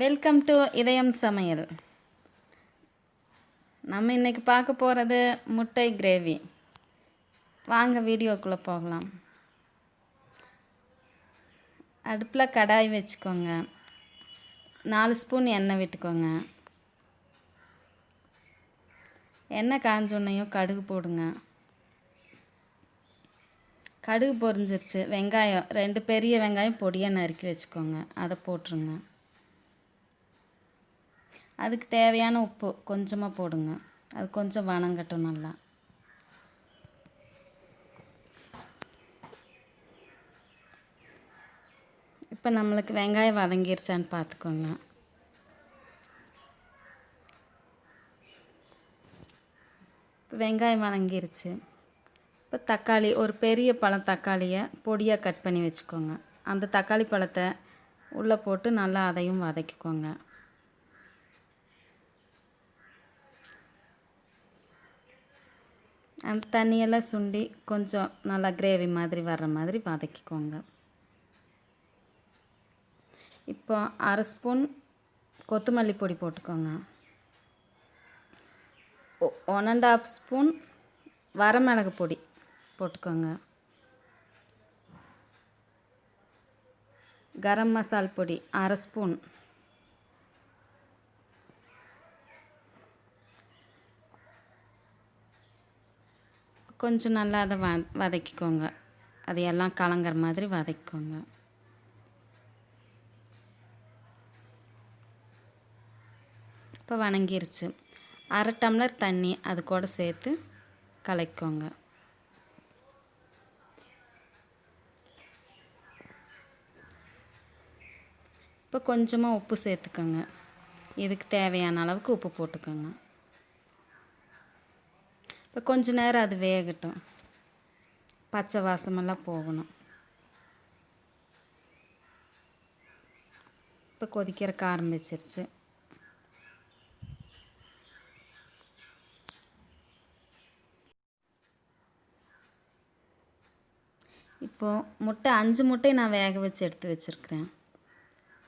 Welcome to இதயம் சமையல். நம்ம இன்றைக்கி பார்க்க போகிறது முட்டை கிரேவி. வாங்க வீடியோக்குள்ளே போகலாம். அடுப்பில் கடாய் வச்சுக்கோங்க. 4 ஸ்பூன் எண்ணெய் விட்டுக்கோங்க. எண்ணெய் காஞ்சோன்னையும் கடுகு போடுங்க. கடுகு பொரிஞ்சிருச்சு. வெங்காயம் 2 பெரிய வெங்காயம் பொடியாக நறுக்கி வச்சுக்கோங்க. அதை போட்டுருங்க. அதுக்கு தேவையான உப்பு கொஞ்சமாக போடுங்க. அது கொஞ்சம் வணங்கட்டும் நல்லா. இப்போ நம்மளுக்கு வெங்காயம் வதங்கிருச்சான்னு பார்த்துக்கோங்க. இப்போ வெங்காயம் வதங்கிருச்சு. இப்போ தக்காளி, ஒரு பெரிய பழம் தக்காளியை பொடியாக கட் பண்ணி வச்சுக்கோங்க. அந்த தக்காளி பழத்தை உள்ளே போட்டு நல்லா அதையும் வதக்கிக்கோங்க. அந்த தண்ணியெல்லாம் சுண்டி கொஞ்சம் நல்லா கிரேவி மாதிரி வர்ற மாதிரி வதக்கிக்கோங்க. இப்போ 1/2 ஸ்பூன் கொத்தமல்லி பொடி போட்டுக்கோங்க. 1 1/2 ஸ்பூன் வரமிளகு பொடி போட்டுக்கோங்க. கரம் மசால் பொடி 1/2 ஸ்பூன். கொஞ்சம் நல்லா அதை வதக்கிக்கோங்க. அது எல்லாம் கலங்கிற மாதிரி வதக்கிக்கோங்க. இப்போ வணங்கிருச்சு. 1/2 டம்ளர் தண்ணி அது கூட சேர்த்து கலக்கிக்கோங்க. இப்போ கொஞ்சமாக உப்பு சேர்த்துக்கோங்க. இதுக்கு தேவையான அளவுக்கு உப்பு போட்டுக்கோங்க. இப்போ கொஞ்ச நேரம் அது வேகட்டும். பச்சை வாசமெல்லாம் போகணும். இப்போ கொதிக்கிறக்க ஆரம்பிச்சிருச்சு. இப்போது முட்டை 5 முட்டை நான் வேக வச்சு எடுத்து வச்சுருக்கிறேன்.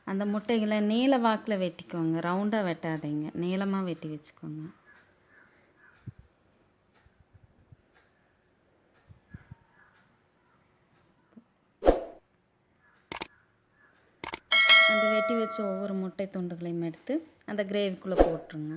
அந்த முட்டைகளை நீல வாக்கில் வெட்டிக்கோங்க. ரவுண்டாக வெட்டாதீங்க, நீளமாக வெட்டி வச்சுக்கோங்க. அந்த வெட்டி வச்ச ஒவ்வொரு முட்டை துண்டுகளையும் எடுத்து அந்த கிரேவிக்குள்ளே போட்டுருங்க.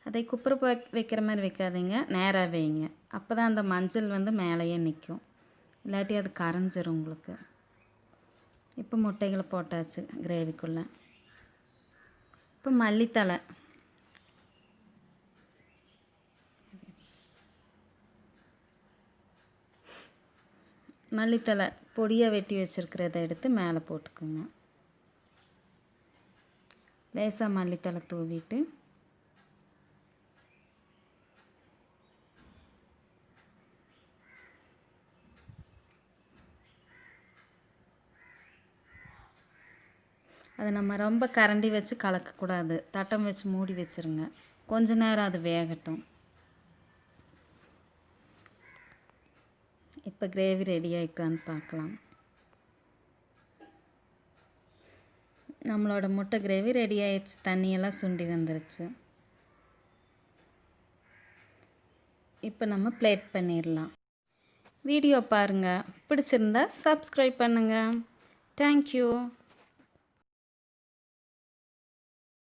அதை குப்புற வைக்கிற மாதிரி வைக்காதீங்க, நேராக வைங்க. அப்போ தான் அந்த மஞ்சள் மேலேயே நிற்கும். இல்லாட்டி அது கரைஞ்சிரும் உங்களுக்கு. இப்போ முட்டைகளை போட்டாச்சு கிரேவிக்குள்ளே. இப்போ மல்லித்தழை, மல்லித்தழை பொடியாக வெட்டி வச்சுருக்கிறத எடுத்து மேலே போட்டுக்கோங்க. லேசாக மல்லித்தழை தூவிட்டு அதை நம்ம ரொம்ப கரண்டி வச்சு கலக்கக்கூடாது. தட்டம் வச்சு மூடி வச்சுருங்க. கொஞ்ச நேரம் அது வேகட்டும். இப்போ கிரேவி ரெடி ஆகிக்கான்னு பார்க்கலாம். நம்மளோட முட்டை கிரேவி ரெடி ஆயிடுச்சு. தண்ணியெல்லாம் சுண்டி வந்துருச்சு. இப்போ நம்ம பிளேட் பண்ணிடலாம். வீடியோ பாருங்கள். பிடிச்சிருந்தா சப்ஸ்கிரைப் பண்ணுங்கள். தேங்க்யூ.